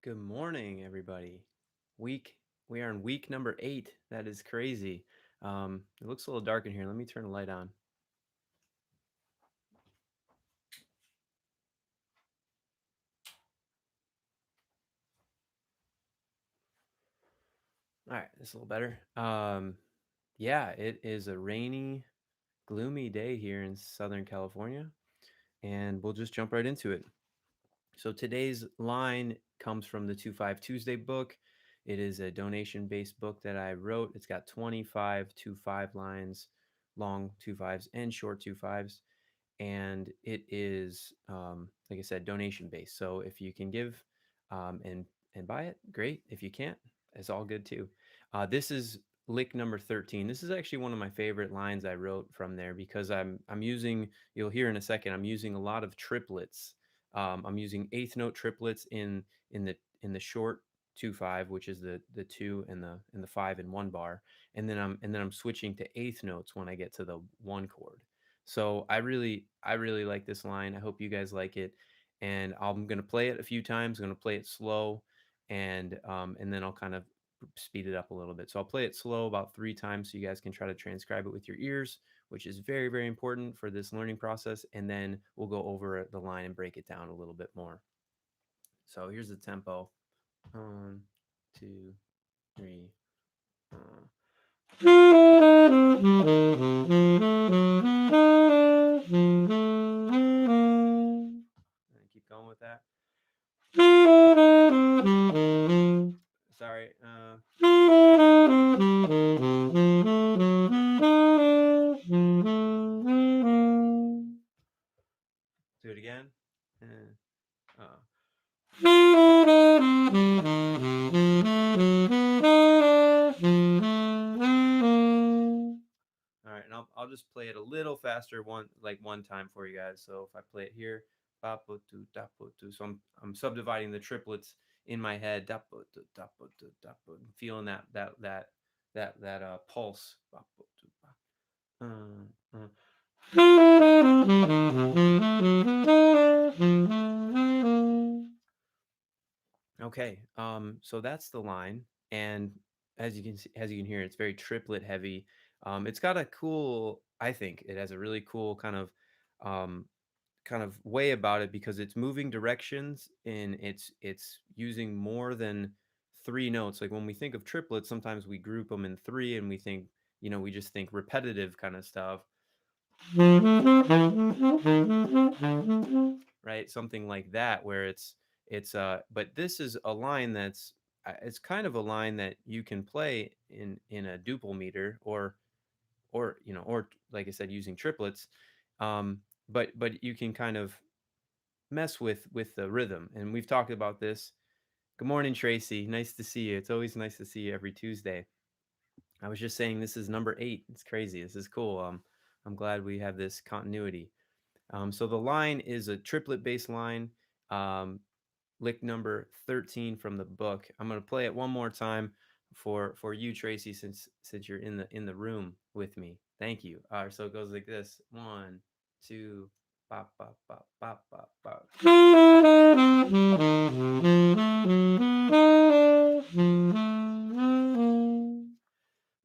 Good morning, everybody. Week we are in week number 8. That is crazy. It looks a little dark in here. Let me turn the light on. All right, it's a little better. Yeah, it is a rainy, gloomy day here in Southern California, and we'll just jump right into it. So today's line comes from the 25 Tuesday book. It is a donation based book that I wrote. It's got 25 2-5 lines, long 2-5s and short 2-5s. And it is, like I said, donation based. So if you can give and buy it, great. If you can't, it's all good too. This is lick number 13. This is actually one of my favorite lines I wrote from there because I'm using, you'll hear in a second, I'm using a lot of triplets. I'm using eighth note triplets in the short 2-5, which is the 2 and the 5 in one bar, and then I'm switching to eighth notes when I get to the one chord. So I really like this line. I hope you guys like it, and I'm gonna play it a few times. I'm gonna play it slow, and then I'll kind of speed it up a little bit. So I'll play it slow about 3 times so you guys can try to transcribe it with your ears, which is very, very important for this learning process. And then we'll go over the line and break it down a little bit more. So here's the tempo. 1, 2, 3. And keep going with that. Sorry. Do it again. Uh, All right, and I'll just play it a little faster one time for you guys. So if I play it here, ba po tu da po tu. So I'm subdividing the triplets in my head. Da po tu da po tu da po. Feeling that pulse. Ba po tu ba. Uh. Okay, so that's the line, and as you can hear, it's very triplet heavy. It's got a cool, I think, it has a really cool um, kind of way about it because it's moving directions and it's using more than 3 notes. Like when we think of triplets, sometimes we group them in three, and we think, we just think repetitive kind of stuff, right? Something like that, where but this is a line that's it's kind of a line that you can play in a duple meter, or like I said, using triplets. But you can kind of mess with the rhythm, and we've talked about this. Good morning, Tracy. Nice to see you. It's always nice to see you every Tuesday. I was just saying this is number 8. It's crazy. This is cool. I'm glad we have this continuity. So the line is a triplet bass line, um, lick number 13 from the book. I'm gonna play it one more time for you, Tracy, since you're in the room with me. Thank you. All right, so it goes like this: 1, 2, bop bop bop bop bop bop.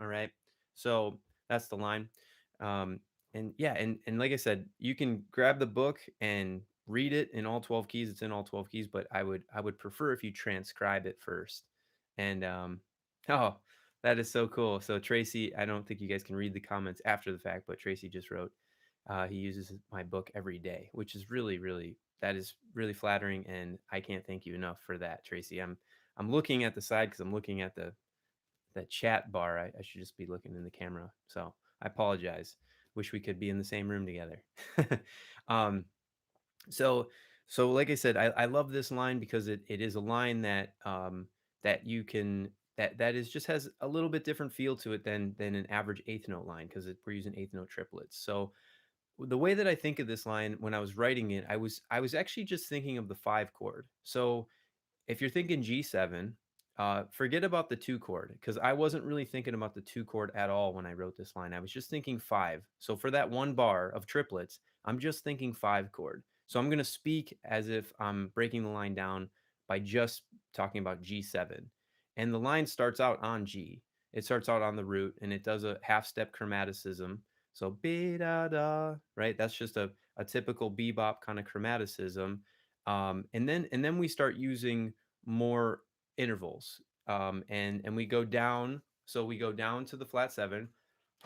All right. So that's the line. And yeah, and like I said, you can grab the book and read it in all 12 keys. It's in all 12 keys, but I would prefer if you transcribe it first. And oh, that is so cool. So Tracy, I don't think you guys can read the comments after the fact, but Tracy just wrote, he uses my book every day, which is really, really, that is really flattering, and I can't thank you enough for that, Tracy. I'm looking at the side because I'm looking at the chat bar. I should just be looking in the camera. So I apologize. Wish we could be in the same room together. um, so so like I said, I love this line because it is a line that you can that is just has a little bit different feel to it than an average eighth note line because we're using eighth note triplets. So the way that I think of this line when I was writing it, I was actually just thinking of the 5 chord. So if you're thinking G7, forget about the 2 chord because I wasn't really thinking about the 2 chord at all when I wrote this line. I was just thinking 5. So for that one bar of triplets, I'm just thinking 5 chord. So I'm going to speak as if I'm breaking the line down by just talking about G7. And the line starts out on G. It starts out on the root and it does a half step chromaticism. So B da da, right? That's just a typical bebop kind of chromaticism. And then we start using more intervals. And we go down. So we go down to the flat seven,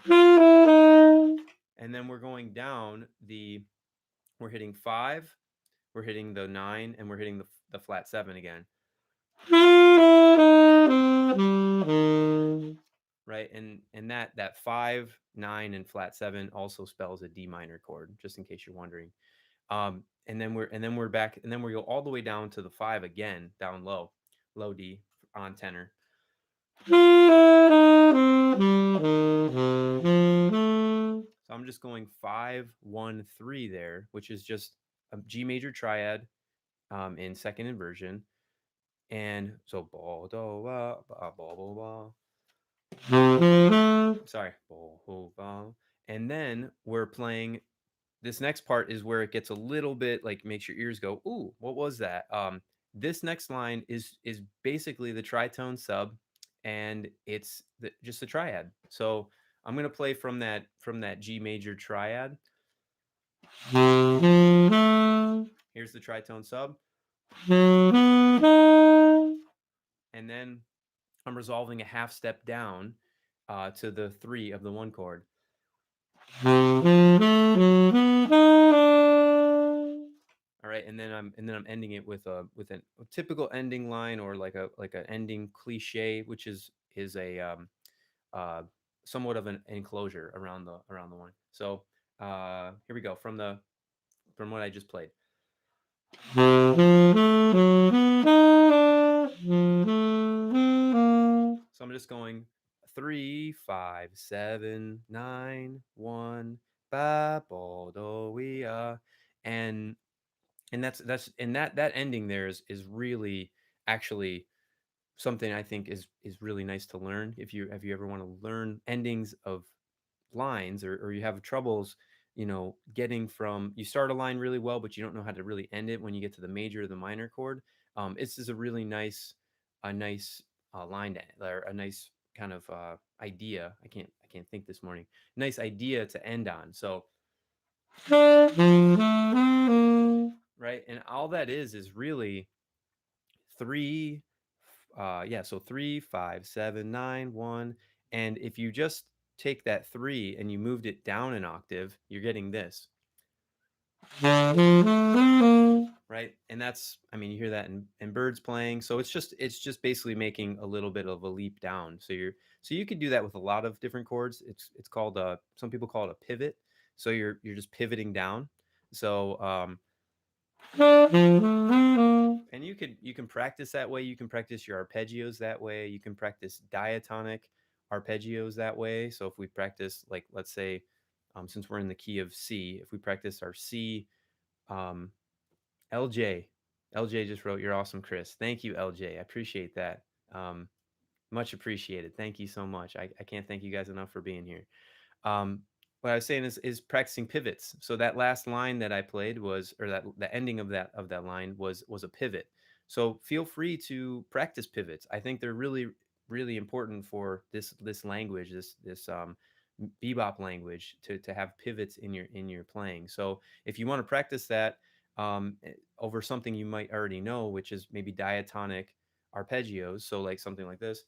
and then we're going down the. We're hitting five, we're hitting the nine, and we're hitting the flat seven again. Right, and that five, nine, and flat seven also spells a D minor chord, just in case you're wondering. And then we're back, and then we go all the way down to the five again, down low, low D on tenor. So I'm just going 5, 1, 3 there, which is just a G major triad in second inversion. And so ba do ba ba ba ba ba. Sorry, ba ba. And then we're playing. This next part is where it gets a little bit like makes your ears go, ooh, what was that? This next line is basically the tritone sub, and it's just a triad. So I'm gonna play from that G major triad. Here's the tritone sub, and then I'm resolving a half step down to the three of the one chord. All right, and then I'm ending it with a typical ending line, or like an ending cliche, which is a uh, somewhat of an enclosure around the one. So here we go from what I just played. So I'm just going 3, 5, 7, 9, 1, ba bo do we and that ending there is really actually something I think is really nice to learn. If you ever want to learn endings of lines, or you have troubles, getting from, you start a line really well but you don't know how to really end it when you get to the major or the minor chord. This is a nice line to, or a nice kind of idea. I can't think this morning. Nice idea to end on. So right, and all that is really three. Yeah, so 3, 5, 7, 9, 1. And if you just take that three and you moved it down an octave, you're getting this. Right, and that's, I mean, you hear that in birds playing. So it's just basically making a little bit of a leap down. So you could do that with a lot of different chords. It's called some people call it a pivot. So you're just pivoting down. So and you can practice that way. You can practice your arpeggios that way. You can practice diatonic arpeggios that way. So if we practice, like, let's say, since we're in the key of C, if we practice our C, um, LJ, LJ just wrote, "You're awesome, Chris." Thank you, LJ. I appreciate that. Um, Much appreciated. Thank you so much. I can't thank you guys enough for being here. Um, what I was saying is practicing pivots. So that last line that I played was, or that the ending of that line was a pivot. So feel free to practice pivots. I think they're really really important for this language, this bebop language, to have pivots in your playing. So if you want to practice that over something you might already know, which is maybe diatonic arpeggios, so like something like this.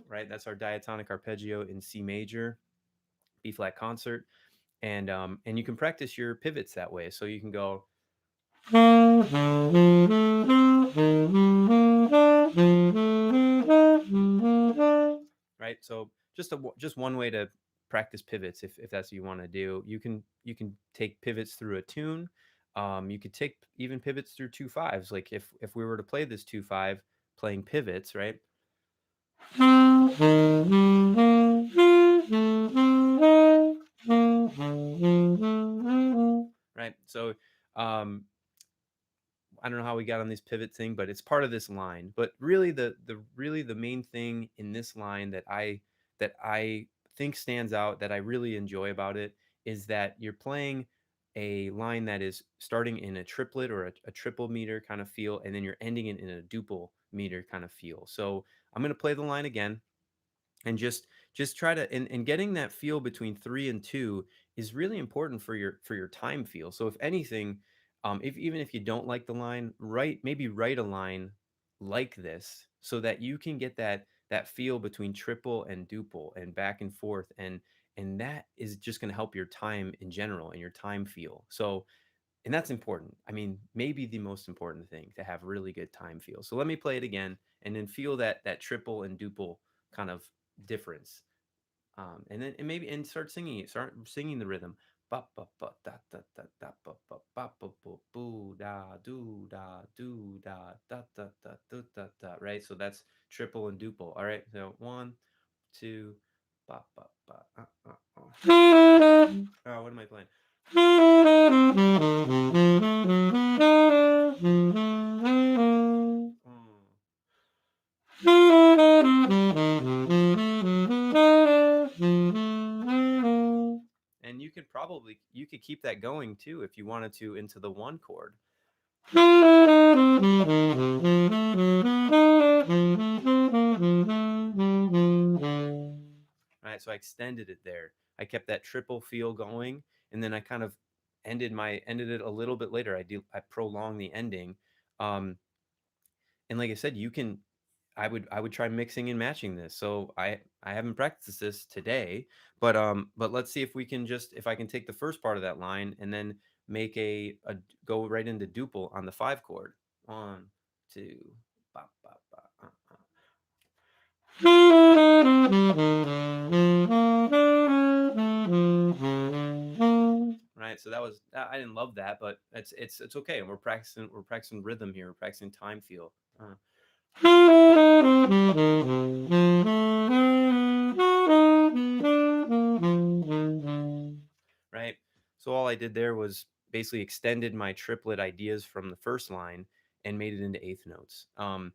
Right, that's our diatonic arpeggio in C major, B flat concert, and you can practice your pivots that way. So you can go right. So just one way to practice pivots, if that's what you want to do. You can take pivots through a tune. You could take even pivots through 2 5s. Like if we were to play this 2 5 playing pivots, right? Right. So um, I don't know how we got on this pivot thing, but it's part of this line. But really, the main thing in this line that I think stands out, that I really enjoy about it, is that you're playing a line that is starting in a triplet or a triple meter kind of feel, and then you're ending it in a duple meter kind of feel. So I'm going to play the line again, and just try to, and getting that feel between 3 and 2 is really important for your time feel. So if anything, if even if you don't like the line, write a line like this so that you can get that feel between triple and duple and back and forth, and that is just going to help your time in general and your time feel. So, and that's important. I mean, maybe the most important thing, to have really good time feel. So let me play it again, and then feel that triple and duple kind of difference. And then, and maybe, and start singing it. Start singing the rhythm. Ba ba ba da da da da ba ba ba ba boo boo da do da do da da da da da da da. Right. So that's triple and duple. All right. So one, two, ba ba ba. Oh, what am I playing? And you could keep that going too if you wanted to into the one chord. Right, so I extended it there. I kept that triple feel going, and then I kind of ended it a little bit later. I prolonged the ending. Um, and like I said, you can, I would try mixing and matching this. So I haven't practiced this today, but let's see if we can just, if I can take the first part of that line and then make a go right into duple on the 5 chord. One, two, ba, ba, ba, right. So that was, I didn't love that, but it's okay. And we're practicing rhythm here. We're practicing time feel. Right? So all I did there was basically extended my triplet ideas from the first line and made it into eighth notes. And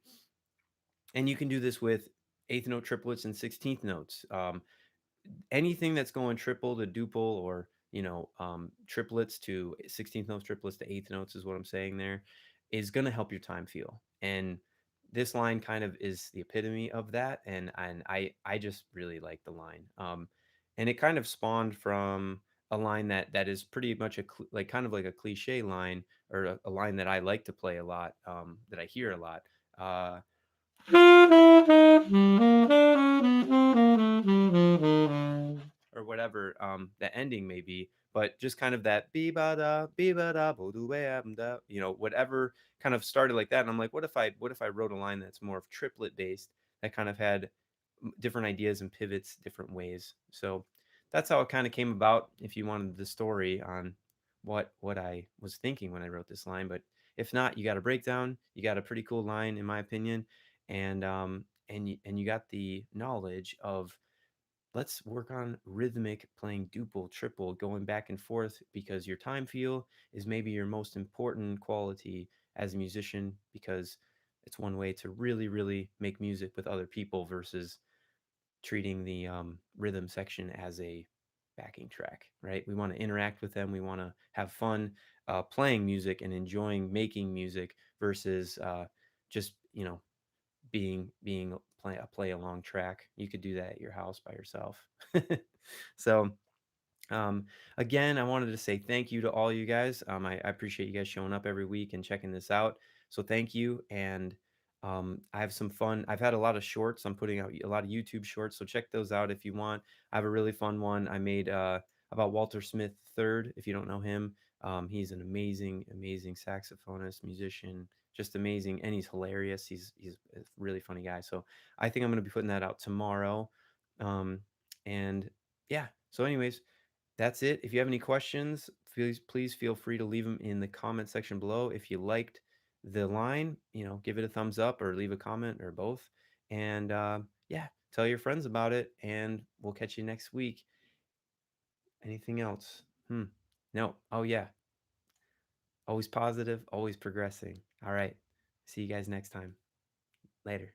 you can do this with eighth note triplets and 16th notes. Anything that's going triple to duple, or triplets to 16th notes, triplets to eighth notes, is what I'm saying there, is going to help your time feel. And this line kind of is the epitome of that, and I just really like the line. And it kind of spawned from a line that is pretty much like kind of like a cliche line, or a line that I like to play a lot, that I hear a lot. uh, or whatever the ending may be, but just kind of that be ba da bo do da, whatever kind of started like that. And I'm like, what if I wrote a line that's more of triplet based, that kind of had different ideas and pivots different ways. So that's how it kind of came about. If you wanted the story on what I was thinking when I wrote this line, but if not, you got a breakdown. You got a pretty cool line, in my opinion, and you got the knowledge of, let's work on rhythmic playing duple, triple, going back and forth, because your time feel is maybe your most important quality as a musician, because it's one way to really, really make music with other people versus treating the rhythm section as a backing track, right? We want to interact with them. We want to have fun playing music and enjoying making music versus just, being play along track. You could do that at your house by yourself. So um, again, I wanted to say thank you to all you guys. I appreciate you guys showing up every week and checking this out. So thank you. And I have some fun. I've had a lot of shorts. I'm putting out a lot of YouTube shorts. So check those out if you want. I have a really fun one I made about Walter Smith III. If you don't know him, he's an amazing, amazing saxophonist, musician, just amazing. And he's hilarious. He's a really funny guy. So I think I'm going to be putting that out tomorrow. And yeah. So anyways, that's it. If you have any questions, please feel free to leave them in the comment section below. If you liked the line, give it a thumbs up or leave a comment or both. And yeah, tell your friends about it. And we'll catch you next week. Anything else? No. Oh yeah. Always positive, always progressing. All right. See you guys next time. Later.